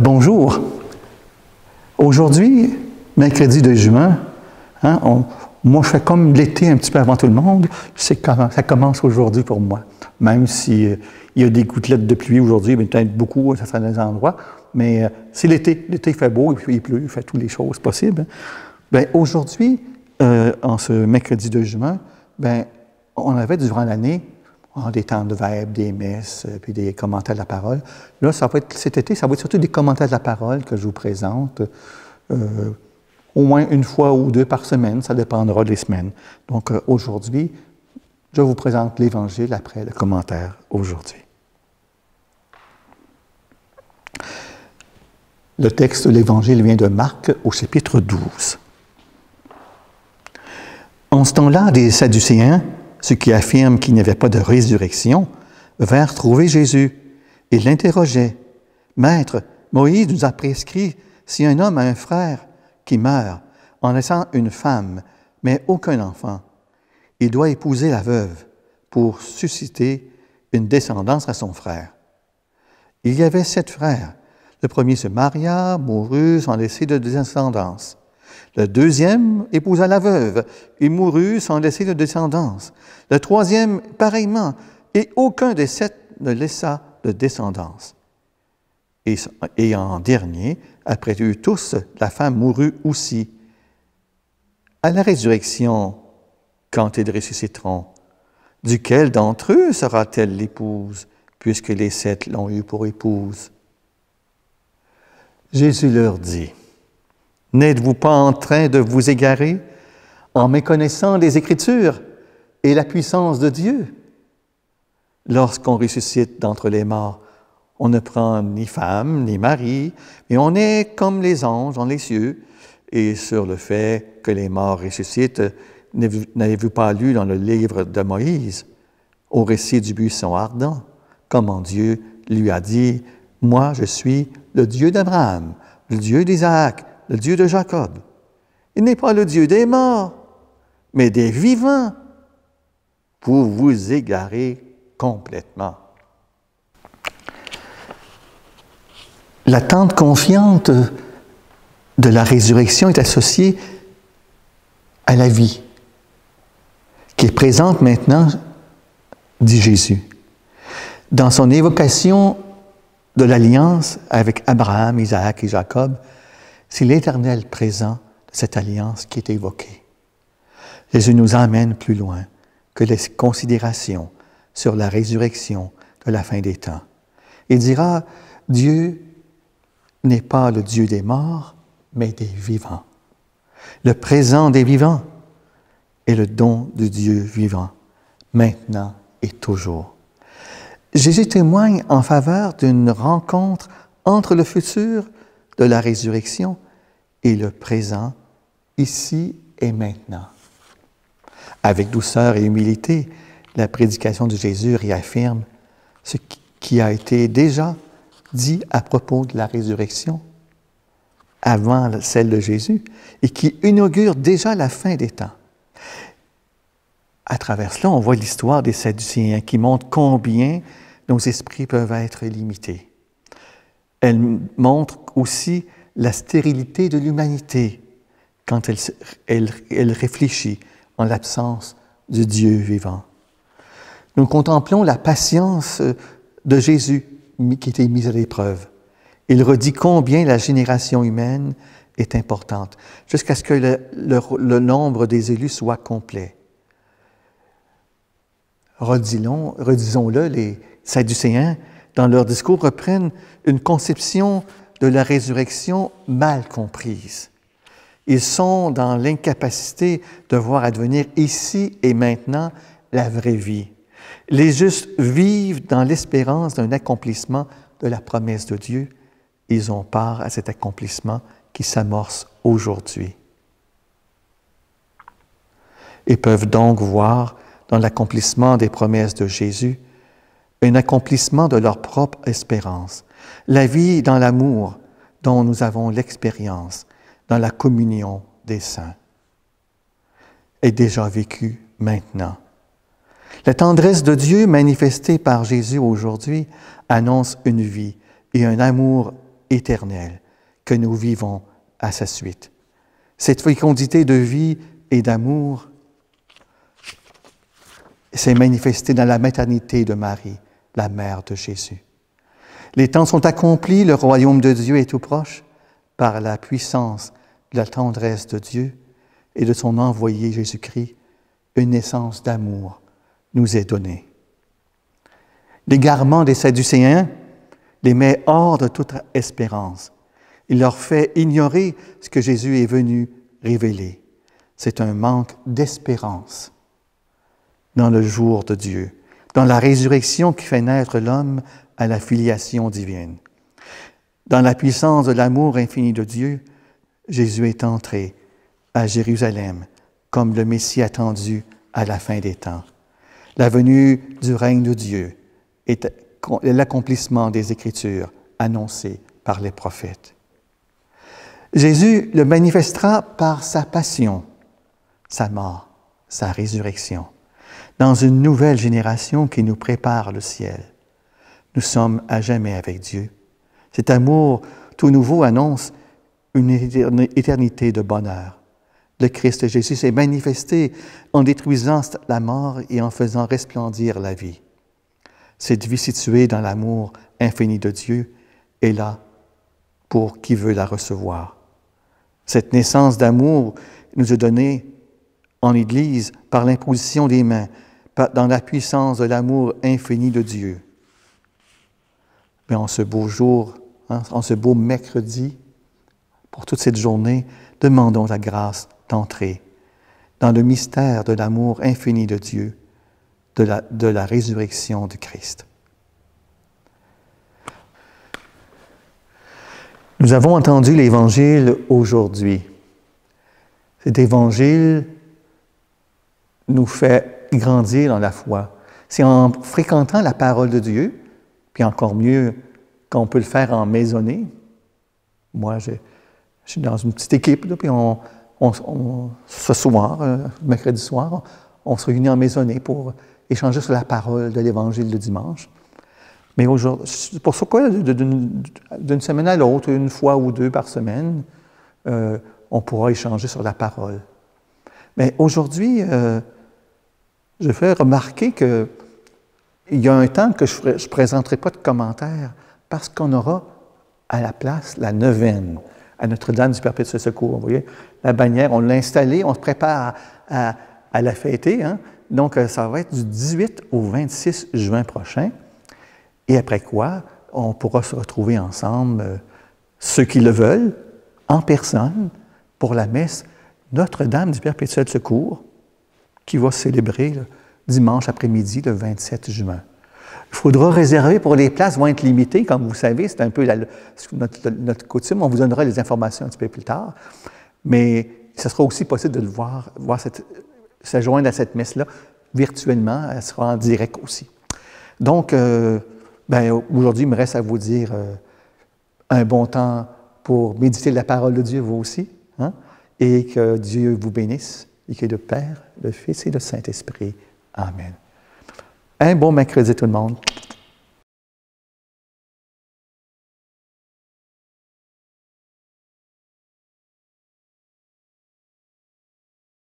Bonjour. Aujourd'hui, mercredi 2 juin, moi je fais comme l'été un petit peu avant tout le monde, ça commence aujourd'hui pour moi. Même s'il y a des gouttelettes de pluie aujourd'hui, peut-être beaucoup à certains endroits, mais c'est l'été. L'été fait beau, il pleut, il fait toutes les choses possibles. Aujourd'hui, en ce mercredi 2 juin, on avait durant l'année des temps de verbe, des messes, puis des commentaires de la parole. Là, cet été, ça va être surtout des commentaires de la parole que je vous présente, au moins une fois ou deux par semaine, ça dépendra des semaines. Donc, aujourd'hui, je vous présente l'Évangile après le commentaire aujourd'hui. Le texte de l'Évangile vient de Marc au chapitre 12. En ce temps-là, des Sadducéens, ceux qui affirment qu'il n'y avait pas de résurrection, vinrent trouver Jésus et l'interrogeaient. « Maître, Moïse nous a prescrit, si un homme a un frère qui meurt en laissant une femme, mais aucun enfant, il doit épouser la veuve pour susciter une descendance à son frère. Il y avait 7 frères. Le premier se maria, mourut sans laisser de descendance. Le deuxième épousa la veuve et mourut sans laisser de descendance. Le troisième, pareillement, et aucun des 7 ne laissa de descendance. Et en dernier, après eux tous, la femme mourut aussi. À la résurrection, quand ils ressusciteront, duquel d'entre eux sera-t-elle l'épouse, puisque les 7 l'ont eue pour épouse? Jésus leur dit, « N'êtes-vous pas en train de vous égarer en méconnaissant les Écritures et la puissance de Dieu? Lorsqu'on ressuscite d'entre les morts, on ne prend ni femme, ni mari, mais on est comme les anges dans les cieux. Et sur le fait que les morts ressuscitent, n'avez-vous pas lu dans le livre de Moïse, au récit du buisson ardent, comment Dieu lui a dit, « Moi, je suis le Dieu d'Abraham, le Dieu d'Isaac, le Dieu de Jacob. Il n'est pas le Dieu des morts, mais des vivants, pour vous égarer complètement. » L'attente confiante de la résurrection est associée à la vie, qui est présente maintenant, dit Jésus. Dans son évocation de l'alliance avec Abraham, Isaac et Jacob, c'est l'Éternel présent de cette alliance qui est évoquée. Jésus nous emmène plus loin que les considérations sur la résurrection de la fin des temps. Il dira, Dieu n'est pas le Dieu des morts, mais des vivants. Le présent des vivants est le don de Dieu vivant, maintenant et toujours. Jésus témoigne en faveur d'une rencontre entre le futur de la résurrection et le présent, ici et maintenant. Avec douceur et humilité, la prédication de Jésus réaffirme ce qui a été déjà dit à propos de la résurrection avant celle de Jésus et qui inaugure déjà la fin des temps. À travers cela, on voit l'histoire des Sadducéens qui montre combien nos esprits peuvent être limités. Elle montre aussi la stérilité de l'humanité quand elle réfléchit en l'absence du Dieu vivant. Nous contemplons la patience de Jésus qui était mise à l'épreuve. Il redit combien la génération humaine est importante, jusqu'à ce que le nombre des élus soit complet. Redisons-le, les Sadducéens, dans leur discours, reprennent une conception de la résurrection mal comprise. Ils sont dans l'incapacité de voir advenir ici et maintenant la vraie vie. Les justes vivent dans l'espérance d'un accomplissement de la promesse de Dieu. Ils ont part à cet accomplissement qui s'amorce aujourd'hui. Ils peuvent donc voir dans l'accomplissement des promesses de Jésus un accomplissement de leur propre espérance. La vie dans l'amour dont nous avons l'expérience, dans la communion des saints, est déjà vécue maintenant. La tendresse de Dieu manifestée par Jésus aujourd'hui annonce une vie et un amour éternelle que nous vivons à sa suite. Cette fécondité de vie et d'amour s'est manifestée dans la maternité de Marie, la mère de Jésus. Les temps sont accomplis, le royaume de Dieu est tout proche, par la puissance de la tendresse de Dieu et de son envoyé Jésus-Christ, une naissance d'amour nous est donnée. L'égarement des Sadducéens les met hors de toute espérance. Il leur fait ignorer ce que Jésus est venu révéler. C'est un manque d'espérance dans le jour de Dieu, dans la résurrection qui fait naître l'homme à la filiation divine. Dans la puissance de l'amour infini de Dieu, Jésus est entré à Jérusalem comme le Messie attendu à la fin des temps. La venue du règne de Dieu est l'accomplissement des Écritures annoncées par les prophètes. Jésus le manifestera par sa passion, sa mort, sa résurrection, dans une nouvelle génération qui nous prépare le ciel. Nous sommes à jamais avec Dieu. Cet amour tout nouveau annonce une éternité de bonheur. Le Christ Jésus s'est manifesté en détruisant la mort et en faisant resplendir la vie. Cette vie située dans l'amour infini de Dieu est là pour qui veut la recevoir. Cette naissance d'amour nous est donnée en l'Église par l'imposition des mains, dans la puissance de l'amour infini de Dieu. Mais en ce beau jour, en ce beau mercredi, pour toute cette journée, demandons la grâce d'entrer dans le mystère de l'amour infini de Dieu, de la résurrection de Christ. Nous avons entendu l'Évangile aujourd'hui. Cet Évangile nous fait grandir dans la foi. C'est en fréquentant la parole de Dieu, puis encore mieux qu'on peut le faire en maisonnée. Moi, je suis dans une petite équipe, là, puis ce soir, mercredi soir, on se réunit en maisonnée pour échanger sur la parole de l'Évangile le dimanche. Mais aujourd'hui, c'est pour ça que d'une semaine à l'autre, une fois ou deux par semaine, on pourra échanger sur la parole. Mais aujourd'hui, je fais remarquer qu'il y a un temps que je ne présenterai pas de commentaires parce qu'on aura à la place la neuvaine à Notre-Dame du Perpétuel Secours. Vous voyez, la bannière, on l'a installée, on se prépare à la fêter. Hein? Donc, ça va être du 18 au 26 juin prochain. Et après quoi, on pourra se retrouver ensemble, ceux qui le veulent, en personne, pour la messe Notre-Dame du Perpétuel Secours, qui va se célébrer le dimanche après-midi, le 27 juin. Il faudra réserver pour les places vont être limitées, comme vous savez, c'est un peu notre coutume. On vous donnera les informations un petit peu plus tard. Mais ce sera aussi possible de le voir se joindre à cette messe-là virtuellement. Elle sera en direct aussi. Donc, aujourd'hui, il me reste à vous dire un bon temps pour méditer la parole de Dieu, vous aussi. Hein? Et que Dieu vous bénisse, et que le Père, le Fils et le Saint-Esprit. Amen. Un bon mercredi tout le monde.